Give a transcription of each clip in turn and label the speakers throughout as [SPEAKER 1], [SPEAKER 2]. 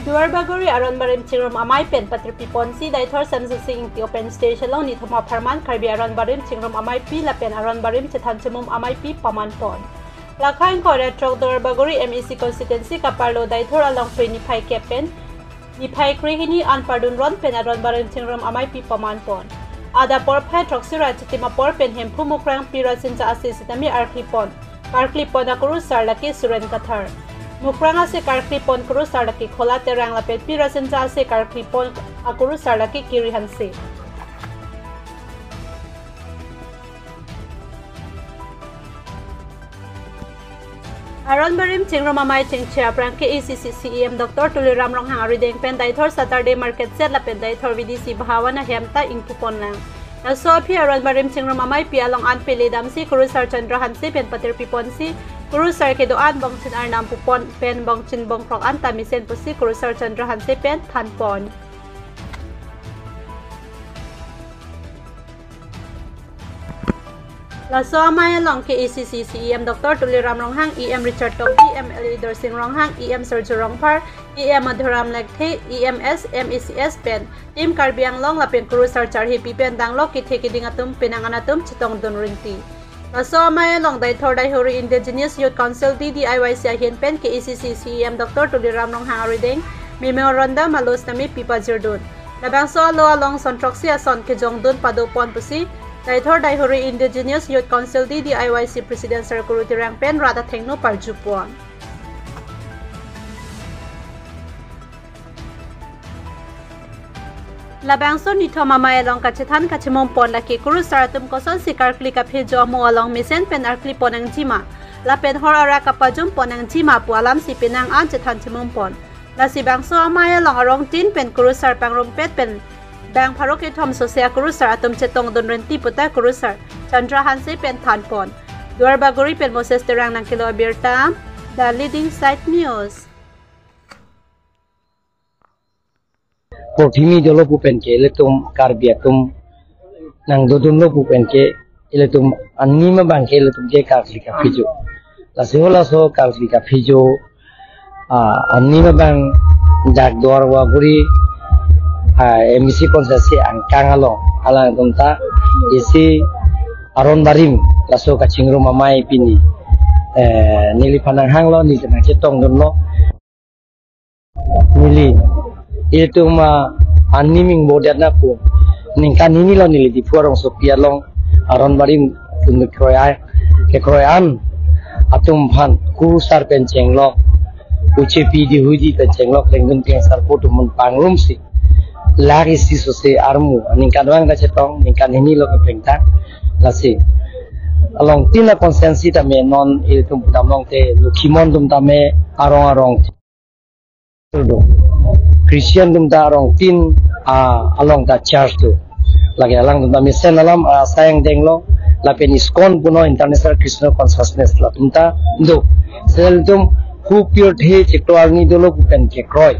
[SPEAKER 1] Duar bagori aron barim chingrom amai pen patri piponsi daithor samsusi ingti open station long ni thoma pharman karbi aron barim chingrom amai pi la pen aron barim chethan chemum amai pi paman pon lakhain kore trok duar bagori MEC constituency kaparlo daithor along ni phai kepen ni phai krihini an pardun ron pen aron barim chingrom amai pi paman pon ada por phai troksira chitima por pen hem phumukrang pirasin cha ase sitami arklipon karklipon akuru sarlaki suren kathar Mukranga se karklipon kuru sarlaki khola terang lapet pirasin cha se karklipon akuru sarlaki kirihan se Aron barim chingrom amai chingchia prang ke ACC CEM Dr. Tuliram Ronghang arideng pen daithor Saturday market set la pen daithor VDC bhawana hemta ingpupon lang Naso phi aron barim chingrom amai pi along an pele damsi kuru sar Chandra Hansi pen patir piponsi Kuru sar ke doan bangchin arnam pupon pen bangchin bangkrok an tamisen pusi kuru sar Chandra Hansi pen thanpon Laso amay along ke ACC CEM Dr. Tuliram Ronghang EM Richard Topi MLA Dorsing Ronghang EM Sergio Rongpar EM Madhuram Legthe EMS MECS pen Team Karbiang long lapen kuru sar charhi pi pen danglok ki theki dingatum penanganatum chitong donrinti Laso amay along daithor daihori Indigenous Youth Council DDIYC ahin pen ke ACC CEM Dr. Tuliram Ronghang arideng Memoranda malos nami pipa jirdun Labangso lo along sontroksi ason ke jongdun padopon pusi Daithor daihori Indigenous Youth Council DDIYC President Sir Kurutirang pen rata thengno parjupuan Labangso ni thoma mai along kachethan kachemom pon laki kuru saratum koson sikar klika phejo mo along misen pen arkli ponang jima la pen hor ara kapajum ponang jima pu alam si penang an chethan chemom pon la si bangso amai along arong tin pen kuru sar pangrom pet pen Bang Paroke Tom Sosia Kurusar atom chetong donrenti puta Kurusar Chandra Hansi pen thanpon Duar bagori pen Moses terang ng kilo abierta The Leading Site News
[SPEAKER 2] Portimi dolo pupen ke letum karbiatum nang dodun lo pupen ke letum anima bangke letum ke karlika fijo la so karlika fijo anima bang jak duar waguri MEC konsesi angkang alang tumta isi aron barim laso kachingro mamai pini nili panang hang lo ni tenang cetong don lo nili itu ma animing bodat na po ningkan ini lo nili di puarong sopia long aron barim tunduk kroyan atum pan kurusar penceng lo ucepi di huji penceng lo lenggun pengsar po tumun pangrum si lari si sose armu ningkan wang da cetong ningkan ini lo keprintang lasi along tina konsensi tame non iltum putamong te lukimon tum tame arong tudo Christian tum ta arong tin along da church tu lagi alang tum tame sen alam sayang denglo lapen iskon puno international Christian consciousness la tum ta ndo sel tum who pure the chekto arni dolo pupen ke kroy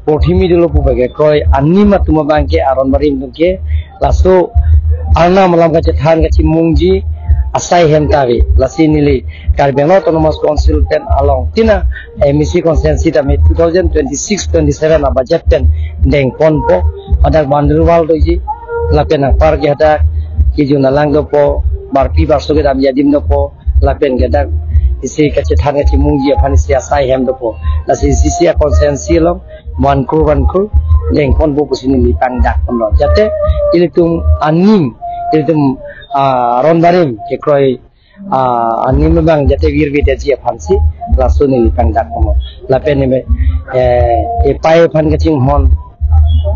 [SPEAKER 2] Portimi dulu pubage kroy anima tuma bangke aron barim tuke laso arna malam kacethan kacimungji asai hemtawi lasi nili Karbiang Autonomous Council pen along tina MEC konsensi tame 2026-27 na budget pen deng ponpo pada banderwal doji lapen par gada kijuna lang dopo barpi barsoge dam yadim dopo lapen gada isi kacethan kacimungji apani siasai hem dopo lasi sisi konsensi long wankur deng pon bu pusini lipang dak pemlo jate ilitum anim ilitum ron barim ke kroy anim bang jate wir bida ji phansi lasu ni lipang dak pemlo lapen ni e pai phan ke ching hon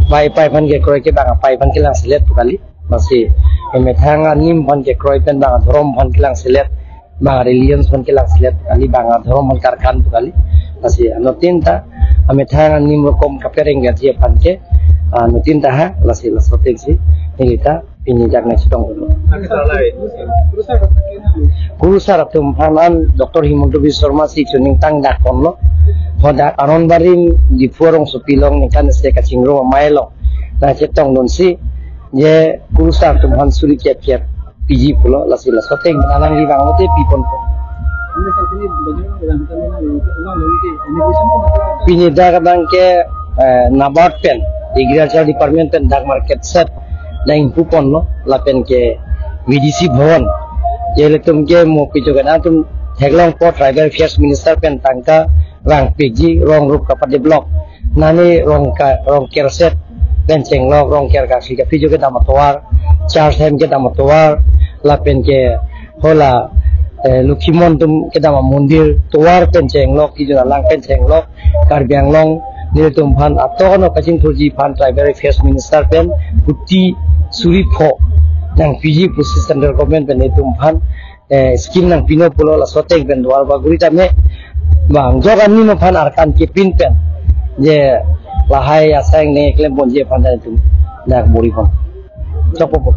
[SPEAKER 2] pai phan ke kroy ke bang pai phan ke lang silet kali masih e thang anim phan ke kroy pen bang dhrom phan ke lang silet bang religions phan ke lang silet kali bang dhrom phan karkan kali masih anotin ta ame thang nim rokom kapereng gaji panke nutin taha lasi lasoten si nilita pini jakna chitong dulu guru sar tum phanan Dr. Himanto Biswarma si chuning tang dak konlo hoda aron barim di forong supilong nikan se kachingro mailo na chitong don si je guru sar tum han suri kiat piji pulo lasi lasoten alang libang ote pipon Pinida kadang ke Nabard pen Agriculture Department pen Dark Market set lain kupon no lapen ke VDC Bhawan jele tum ke mo pijo kana tum Heglong Port Tribal Affairs Minister pen tangka rang pigi rong rup kapat de block nani rong kerset pen cenglok rong ker ka sika pijo ke damatwar charge hem ke damatwar lapen ke hola Lukimon tum ke dama mundir tuar pen cenglok ki jona lang pen cenglok Karbiang Long nil tum phan ato no kaching thuji phan Tribal Affairs Minister pen puti suri pho nang PG Pusi Central Government pen tum phan scheme nang pino pulo la sotek pen dual baguri tame bang jogan ni no phan arkan ke pin pen je lahai asang ne klem bon je phan tum nak buri pon chopo